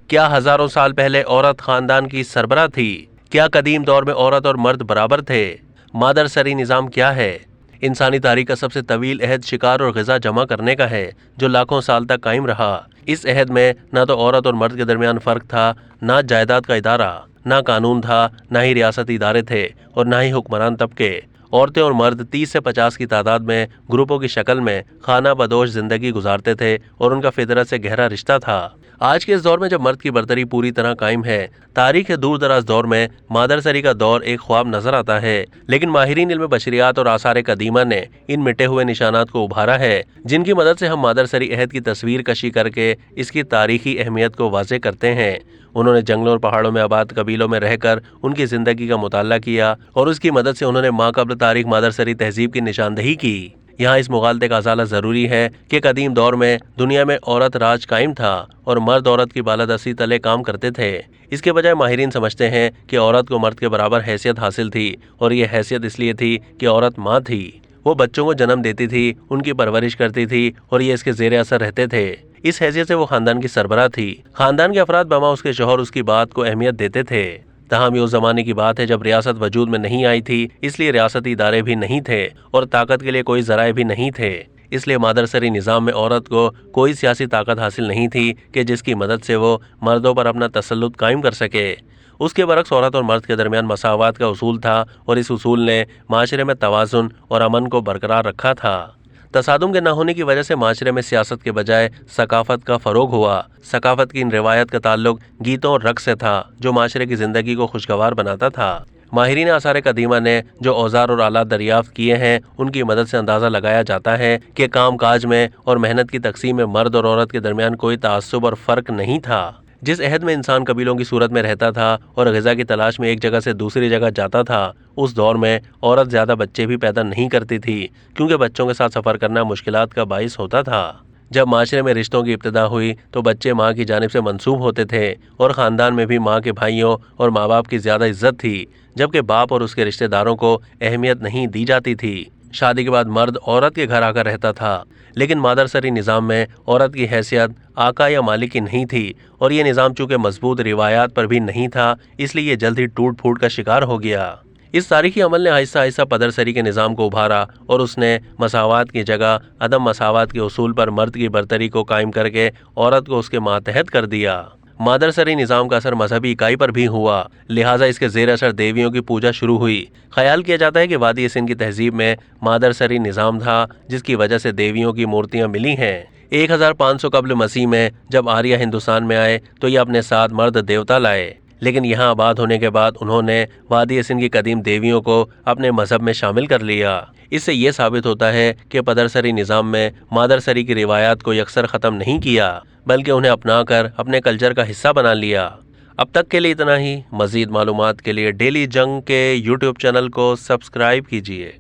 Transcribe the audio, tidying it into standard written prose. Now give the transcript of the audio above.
کیا ہزاروں سال پہلے عورت خاندان کی سربراہ تھی؟ کیا قدیم دور میں عورت اور مرد برابر تھے؟ مادر سری نظام کیا ہے؟ انسانی تاریخ کا سب سے طویل عہد شکار اور غذا جمع کرنے کا ہے، جو لاکھوں سال تک قائم رہا۔ اس عہد میں نہ تو عورت اور مرد کے درمیان فرق تھا، نہ جائیداد کا ادارہ، نہ قانون تھا، نہ ہی ریاستی ادارے تھے اور نہ ہی حکمران طبقے۔ عورتیں اور مرد 30 سے 50 کی تعداد میں گروپوں کی شکل میں خانہ بدوش زندگی گزارتے تھے اور ان کا فطرت سے گہرا رشتہ تھا۔ آج کے اس دور میں جب مرد کی برتری پوری طرح قائم ہے، تاریخ کے دور دراز دور میں مادر سری کا دور ایک خواب نظر آتا ہے، لیکن ماہرین علم بشریات اور آثار قدیمہ نے ان مٹے ہوئے نشانات کو ابھارا ہے، جن کی مدد سے ہم مادر سری عہد کی تصویر کشی کر کے اس کی تاریخی اہمیت کو واضح کرتے ہیں۔ انہوں نے جنگلوں اور پہاڑوں میں آباد قبیلوں میں رہ کر ان کی زندگی کا مطالعہ کیا اور اس کی مدد سے انہوں نے ماں قبل تاریخ مادر سری تہذیب کی نشاندہی کی۔ یہاں اس مغالطے کا ازالہ ضروری ہے کہ قدیم دور میں دنیا میں عورت راج قائم تھا اور مرد عورت کی بالادستی تلے کام کرتے تھے۔ اس کے بجائے ماہرین سمجھتے ہیں کہ عورت کو مرد کے برابر حیثیت حاصل تھی، اور یہ حیثیت اس لیے تھی کہ عورت ماں تھی، وہ بچوں کو جنم دیتی تھی، ان کی پرورش کرتی تھی اور یہ اس کے زیر اثر رہتے تھے۔ اس حیثیت سے وہ خاندان کی سربراہ تھی۔ خاندان کے افراد بما اس کے شوہر اس کی بات کو اہمیت دیتے تھے۔ تاہم یہ اس زمانے کی بات ہے جب ریاست وجود میں نہیں آئی تھی، اس لیے ریاستی ادارے بھی نہیں تھے اور طاقت کے لیے کوئی ذرائع بھی نہیں تھے۔ اس لیے مادر سری نظام میں عورت کو کوئی سیاسی طاقت حاصل نہیں تھی کہ جس کی مدد سے وہ مردوں پر اپنا تسلط قائم کر سکے۔ اس کے برعکس عورت اور مرد کے درمیان مساوات کا اصول تھا اور اس اصول نے معاشرے میں توازن اور امن کو برقرار رکھا تھا۔ تصادم کے نہ ہونے کی وجہ سے معاشرے میں سیاست کے بجائے ثقافت کا فروغ ہوا۔ ثقافت کی ان روایت کا تعلق گیتوں اور رقص سے تھا، جو معاشرے کی زندگی کو خوشگوار بناتا تھا۔ ماہرین آثار قدیمہ نے جو اوزار اور آلات دریافت کیے ہیں، ان کی مدد سے اندازہ لگایا جاتا ہے کہ کام کاج میں اور محنت کی تقسیم میں مرد اور عورت کے درمیان کوئی تعصب اور فرق نہیں تھا۔ جس عہد میں انسان قبیلوں کی صورت میں رہتا تھا اور غذا کی تلاش میں ایک جگہ سے دوسری جگہ جاتا تھا، اس دور میں عورت زیادہ بچے بھی پیدا نہیں کرتی تھی، کیونکہ بچوں کے ساتھ سفر کرنا مشکلات کا باعث ہوتا تھا۔ جب معاشرے میں رشتوں کی ابتدا ہوئی تو بچے ماں کی جانب سے منسوب ہوتے تھے اور خاندان میں بھی ماں کے بھائیوں اور ماں باپ کی زیادہ عزت تھی، جبکہ باپ اور اس کے رشتہ داروں کو اہمیت نہیں دی جاتی تھی۔ شادی کے بعد مرد عورت کے گھر آ کر رہتا تھا، لیکن مادر سری نظام میں عورت کی حیثیت آقا یا مالک کی نہیں تھی، اور یہ نظام چونکہ مضبوط روایات پر بھی نہیں تھا، اس لیے یہ جلد ہی ٹوٹ پھوٹ کا شکار ہو گیا۔ اس تاریخی عمل نے آہستہ آہستہ پدر سری کے نظام کو ابھارا اور اس نے مساوات کی جگہ عدم مساوات کے اصول پر مرد کی برتری کو قائم کر کے عورت کو اس کے ماتحت کر دیا۔ مادر سری نظام کا اثر مذہبی اکائی پر بھی ہوا، لہٰذا اس کے زیر اثر دیویوں کی پوجا شروع ہوئی۔ خیال کیا جاتا ہے کہ وادی سندھ کی تہذیب میں مادر سری نظام تھا، جس کی وجہ سے دیویوں کی مورتیاں ملی ہیں۔ 1500 قبل مسیح میں جب آریہ ہندوستان میں آئے تو یہ اپنے ساتھ مرد دیوتا لائے، لیکن یہاں آباد ہونے کے بعد انہوں نے وادی سندھ کی قدیم دیویوں کو اپنے مذہب میں شامل کر لیا۔ اس سے یہ ثابت ہوتا ہے کہ پدر سری نظام میں مادر سری کی روایات کو یکسر ختم نہیں کیا، بلکہ انہیں اپنا کر اپنے کلچر کا حصہ بنا لیا۔ اب تک کے لیے اتنا ہی۔ مزید معلومات کے لیے ڈیلی جنگ کے یوٹیوب چینل کو سبسکرائب کیجیے۔